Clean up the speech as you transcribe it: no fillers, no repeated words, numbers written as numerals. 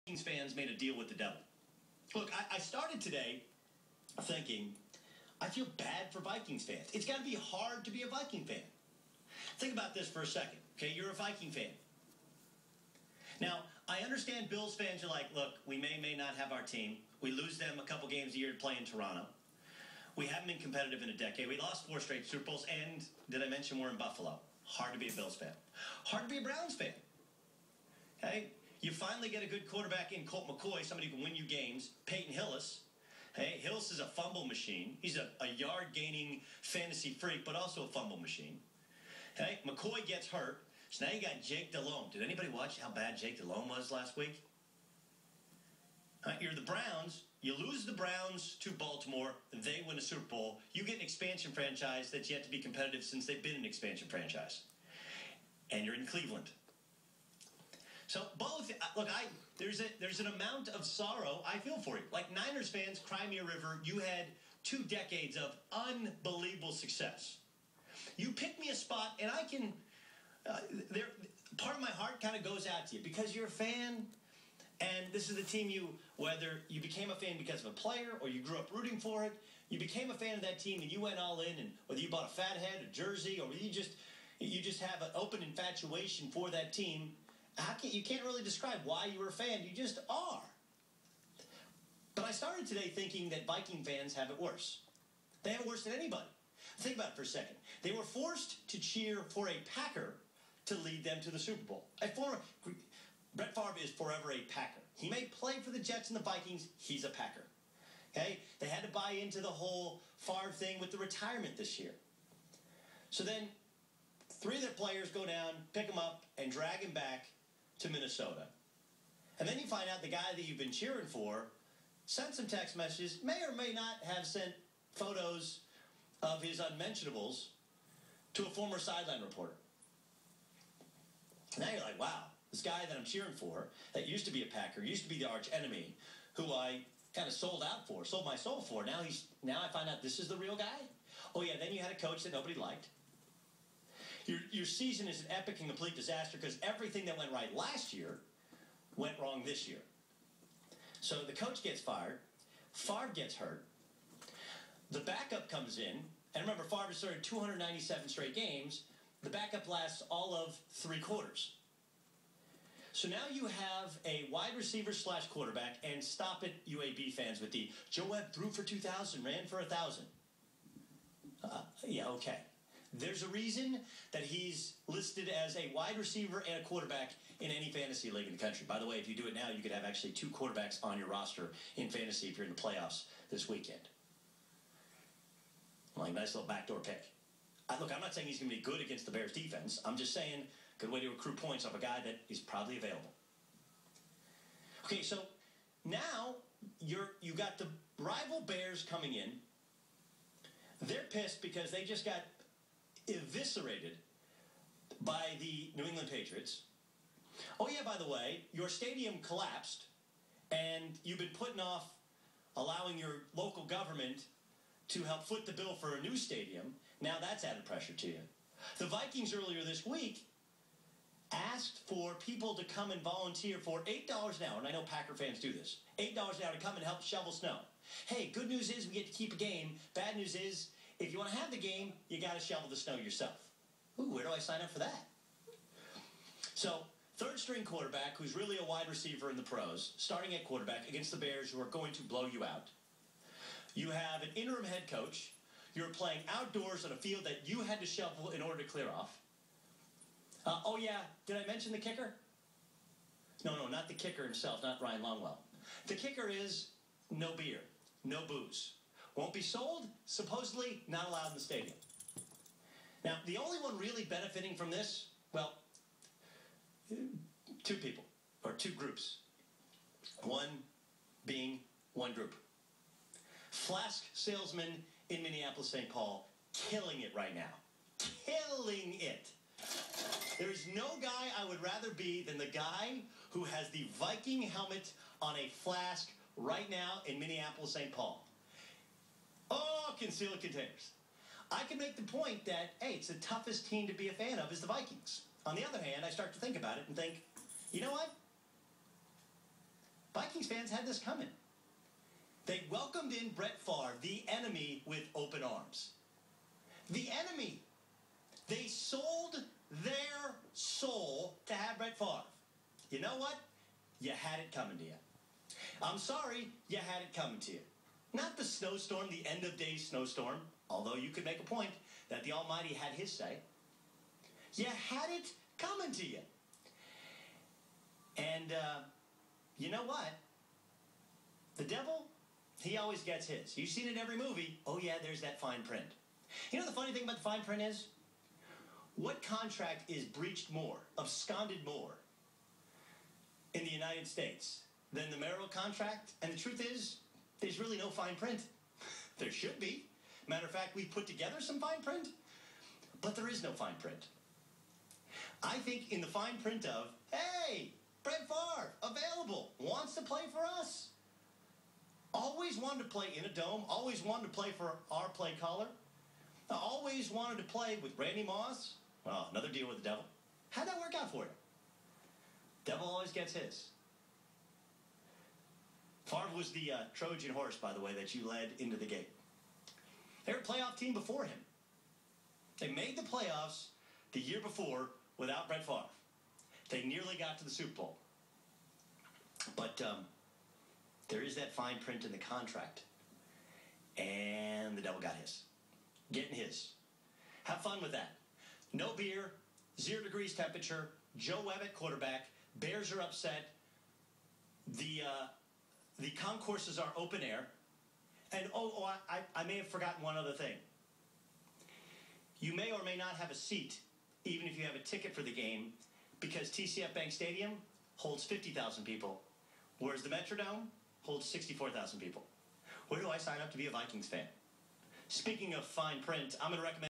Vikings fans made a deal with the devil. Look, I started today thinking, I feel bad for Vikings fans. It's got to be hard to be a Viking fan. Think about this for a second, okay? You're a Viking fan. Now, I understand Bills fans are like, look, we may not have our team. We lose them a couple games a year to play in Toronto. We haven't been competitive in a decade. We lost 4 straight Super Bowls, and did I mention we're in Buffalo? Hard to be a Bills fan. Hard to be a Browns fan. Okay? You finally get a good quarterback in Colt McCoy, somebody who can win you games. Peyton Hillis. Hey, Hillis is a fumble machine. He's a yard-gaining fantasy freak, but also a fumble machine. Hey, McCoy gets hurt. So now you got Jake Delhomme. Did anybody watch how bad Jake Delhomme was last week? You're the Browns. You lose the Browns to Baltimore. They win a Super Bowl. You get an expansion franchise that's yet to be competitive since they've been an expansion franchise. And you're in Cleveland. So both, look, there's an amount of sorrow I feel for you. Like Niners fans, cry me a river. You had 2 decades of unbelievable success. You pick me a spot, and I can. Part of my heart kind of goes out to you because you're a fan, and this is the team whether you became a fan because of a player or you grew up rooting for it, you became a fan of that team and you went all in, and whether you bought a fat head, a jersey, or you just have an open infatuation for that team. You can't really describe why you were a fan. You just are. But I started today thinking that Viking fans have it worse. They have it worse than anybody. Think about it for a second. They were forced to cheer for a Packer to lead them to the Super Bowl. Brett Favre is forever a Packer. He may play for the Jets and the Vikings. He's a Packer. Okay? They had to buy into the whole Favre thing with the retirement this year. So then 3 of their players go down, pick him up, and drag him back to Minnesota. And then you find out the guy that you've been cheering for sent some text messages, may or may not have sent photos of his unmentionables to a former sideline reporter. Now you're like, wow, this guy that I'm cheering for, that used to be a Packer, used to be the arch enemy, who I kind of sold my soul for. Now I find out this is the real guy? Oh yeah, then you had a coach that nobody liked. Your season is an epic and complete disaster because everything that went right last year went wrong this year. So the coach gets fired. Favre gets hurt. The backup comes in. And remember, Favre started 297 straight games. The backup lasts all of 3 quarters. So now you have a wide receiver / quarterback, and stop it, UAB fans, with the Joe Webb threw for 2,000, ran for 1,000. Yeah, okay. There's a reason that he's listed as a wide receiver and a quarterback in any fantasy league in the country. By the way, if you do it now, you could have actually 2 quarterbacks on your roster in fantasy if you're in the playoffs this weekend. Like, nice little backdoor pick. Look, I'm not saying he's going to be good against the Bears defense. I'm just saying, good way to accrue points off a guy that is probably available. Okay, so now you got the rival Bears coming in. They're pissed because they just got eviscerated by the New England Patriots. Oh yeah, by the way, your stadium collapsed, and you've been putting off allowing your local government to help foot the bill for a new stadium. Now that's added pressure to you. The Vikings earlier this week asked for people to come and volunteer for $8 an hour, and I know Packer fans do this, $8 an hour to come and help shovel snow. Hey, good news is we get to keep a game. Bad news is, if you want to have the game, you got to shovel the snow yourself. Ooh, where do I sign up for that? So, 3rd-string quarterback, who's really a wide receiver in the pros, starting at quarterback against the Bears, who are going to blow you out. You have an interim head coach. You're playing outdoors on a field that you had to shovel in order to clear off. Oh, yeah, did I mention the kicker? No, not the kicker himself, not Ryan Longwell. The kicker is no beer, no booze. Won't be sold, supposedly not allowed in the stadium. Now, the only one really benefiting from this, well, 2 people, or 2 groups. One being one group. Flask salesman in Minneapolis, St. Paul, killing it right now. Killing it. There is no guy I would rather be than the guy who has the Viking helmet on a flask right now in Minneapolis, St. Paul. Oh, concealed containers. I can make the point that, hey, it's the toughest team to be a fan of is the Vikings. On the other hand, I start to think about it and think, you know what? Vikings fans had this coming. They welcomed in Brett Favre, the enemy, with open arms. The enemy. They sold their soul to have Brett Favre. You know what? You had it coming to you. I'm sorry, you had it coming to you. Not the snowstorm, the end-of-day snowstorm, although you could make a point that the Almighty had his say. You had it coming to you. And you know what? The devil, he always gets his. You've seen it in every movie. Oh, yeah, there's that fine print. You know the funny thing about the fine print is? What contract is breached more, absconded more in the United States than the marital contract? And the truth is, there's really no fine print. There should be. Matter of fact, we put together some fine print, but there is no fine print. I think in the fine print of, hey, Brett Favre, available, wants to play for us. Always wanted to play in a dome, always wanted to play for our play caller. Always wanted to play with Randy Moss. Well, another deal with the devil. How'd that work out for you? Devil always gets his. Favre was the Trojan horse, by the way, that you led into the gate. They were a playoff team before him. They made the playoffs the year before without Brett Favre. They nearly got to the Super Bowl. But there is that fine print in the contract. And the devil got his. Getting his. Have fun with that. No beer, 0 degrees temperature, Joe Webb at quarterback, Bears are upset, the concourses are open air, and I may have forgotten one other thing. You may or may not have a seat, even if you have a ticket for the game, because TCF Bank Stadium holds 50,000 people, whereas the Metrodome holds 64,000 people. Where do I sign up to be a Vikings fan? Speaking of fine print, I'm going to recommend